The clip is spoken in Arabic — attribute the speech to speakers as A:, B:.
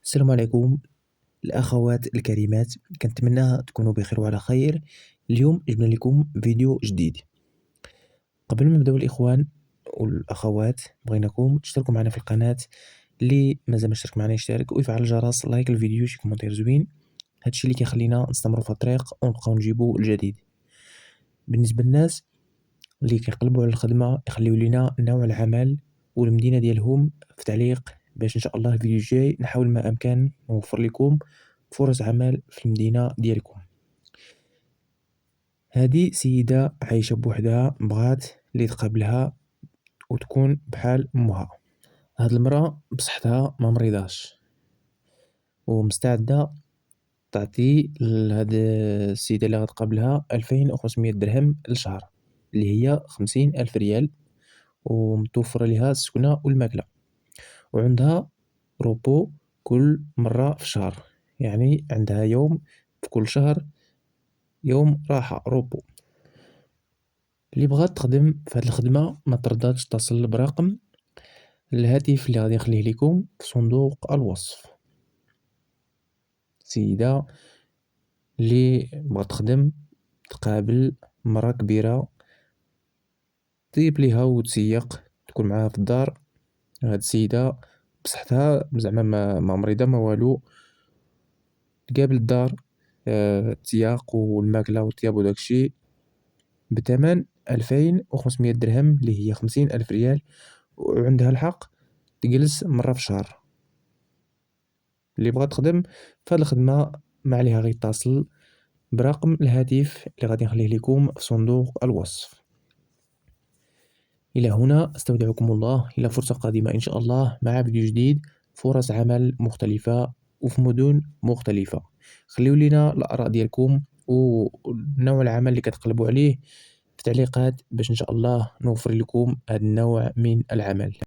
A: السلام عليكم الأخوات الكريمات، كنتمنى تكونوا بخير وعلى خير. اليوم جبنا لكم فيديو جديد. قبل ما نبداو الإخوان والأخوات بغيناكم تشتركوا معنا في القناة، اللي مازال ما اشترك معنا يشترك ويفعل الجرس، لايك الفيديو، شي كومنتير زوين. هادشي اللي كيخلينا نستمروا في الطريق ونبقاو نجيبوا الجديد. بالنسبة للناس اللي كيقلبوا على الخدمة يخليو لينا نوع العمل والمدينة ديالهم في تعليق، باش ان شاء الله الفيديو الجاي نحاول ما امكن نوفر لكم فرص عمل في المدينة ديالكم. هذه سيدة عايشة بوحدها، بغات اللي تقابلها وتكون بحال امها. هاد المرأة بصحتها ما مريضاش ومستعدة تعطي لهاد السيدة اللي غتقابلها 2500 درهم للشهر، اللي هي 50,000 ريال، ومتوفرة لها السكنة والماكلة، وعندها روبو كل مرة في الشهر، يعني عندها يوم في كل شهر، يوم راحة روبو. اللي بغات تخدم في هاد الخدمة ما ترضاش تصل برقم الهاتف اللي غادي نخليه لكم في صندوق الوصف. سيدة اللي بغات تخدم تقابل مرة كبيرة طيب ليها وتسيق تكون معاها في الدار. هاد السيدة بصحتها زعما ما مريضة ما والو، تقابل الدار، التياق والماكلة والطياب وداكشي بثمن 2500 درهم، اللي هي 50,000 ريال، وعندها الحق تجلس مرة في الشهر. اللي بغات تخدم في هاد الخدمة ما عليها غير يتصل برقم الهاتف اللي غادي نخليه لكم في صندوق الوصف. إلى هنا استودعكم الله، إلى فرصة قادمة إن شاء الله مع فيديو جديد، فرص عمل مختلفة وفي مدن مختلفة. خليو لينا الآراء ديالكم ونوع العمل اللي كتقلبوا عليه في التعليقات، باش إن شاء الله نوفر لكم هذا النوع من العمل.